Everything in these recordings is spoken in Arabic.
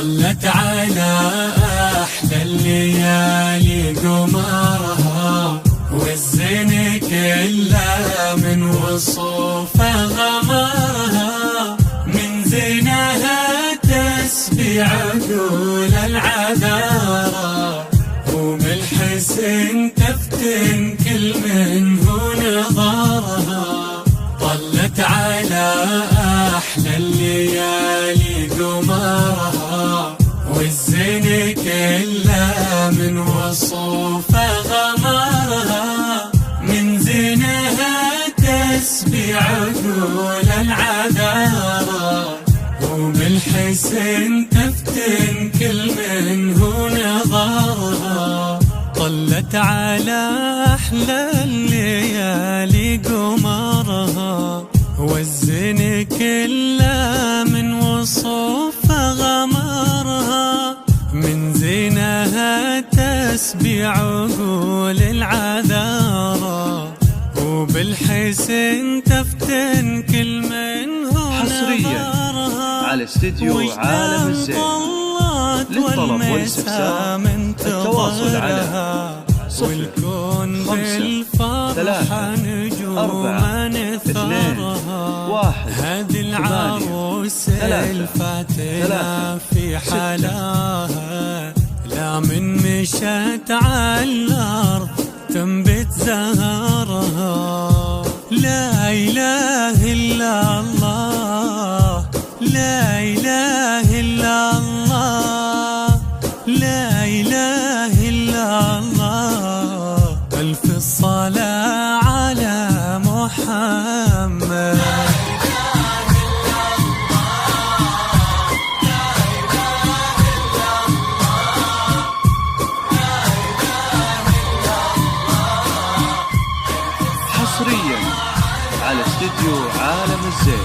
طلت على أحلى الليالي قمرها، والزين كله من وصوفه غمرها، من زينها تسبي عقول العذارى، ومن الحسن تفتن كل من هو نظرها. طلت على أحلى الليالي قمرها، والزين كله من وصوفه غمرها، من زينها تسبي عقول العذارى، وبالحسن تفتن كل من هو نظرها. طلت على أحلى الليالي قمرها، والزين كله من وصوفه غمرها، من زينها تسبي عقول العذارى، وبالحسن تفتن كل من هو حصريا على استديو عالم الزين. للطلب والاستفسار التواصل على 053 هذه العروس الفاتنة في حلاها، لا من مشت على الأرض تنبت زهرها. لا إله إلا الله، لا إله إلا الله، لا إله إلا الله. ألف الصلاة على محمد. حصريا على استديو عالم الزين.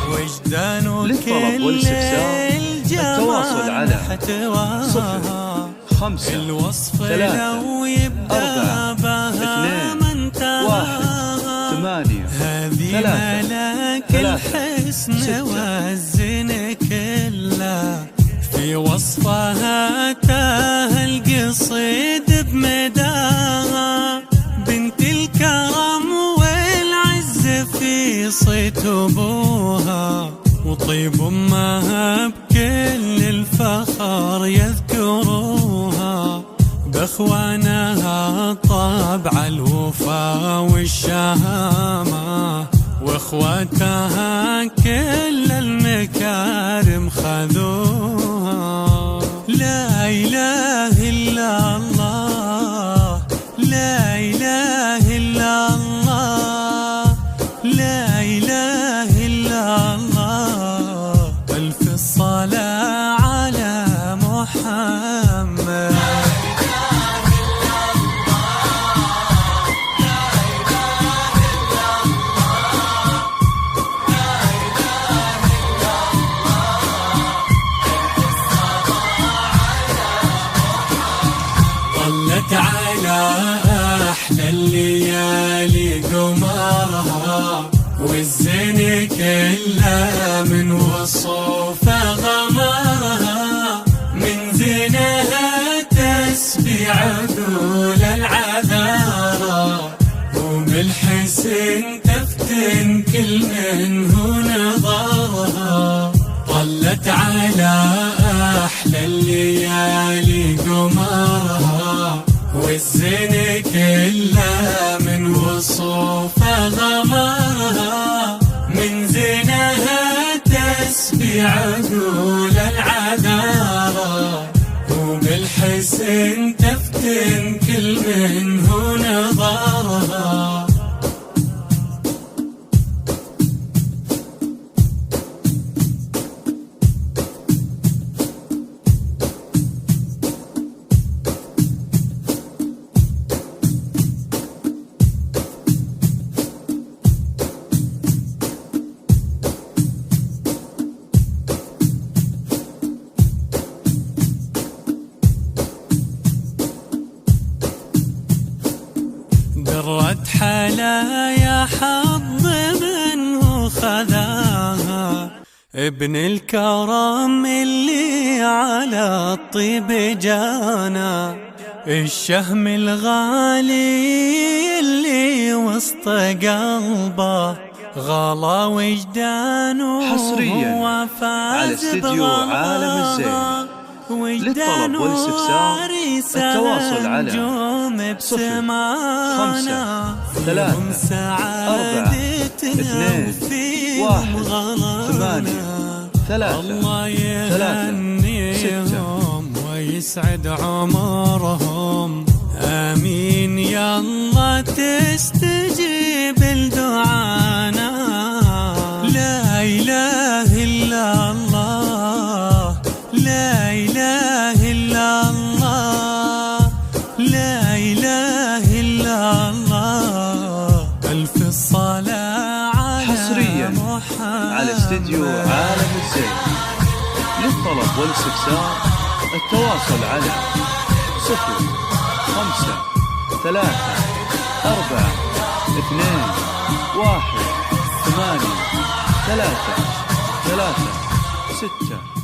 للطلب والاستفسار التواصل على 053 هذه ملاك الحسن والزين كله، في وصفها تاه القصيد بمداها، بنت الكرم والعز في صيت أبوها، وطيب أمها بكل الفخر يذكروها، بأخوانها طبع الوفا والشهامة، واخواتها كل المكارم خذوها. لا إله إلا الله، لا إله إلا الله، لا إله إلا الله. ألف الصلاة على محمد. طلت على أحلى الليالي قمرها، والزين كله من وصوفه غمرها، من زينها تسبي عقول العذارى، وبالحسن تفتن كل من هو نظرها. طلت على أحلى الليالي قمرها، والزين كله من وصوفه غمرها، من زينها تسبي عقول العذارى، وبالحسن تفتن كل من هو نظرها. درت حلايا حظ منه خذاها، ابن الكرم اللي على الطيب جانا، الشهم الغالي اللي وسط قلبه غلا وجدانه حصريا على استديو عالم الزين. للطلب والاستفسار التواصل على 05 3 2 1 8 3 الله يهنيهم ويسعد عمرهم، آمين يا الله تستجيب لدعانا. لا إله إلا الله، لا إله إلا الله، لا إله إلا الله، ألف الصلاة على حصريا محمد على استديو عالم الزين. للطلب والاستفسار التواصل على 05 3 4 2 1 8 3 3 6.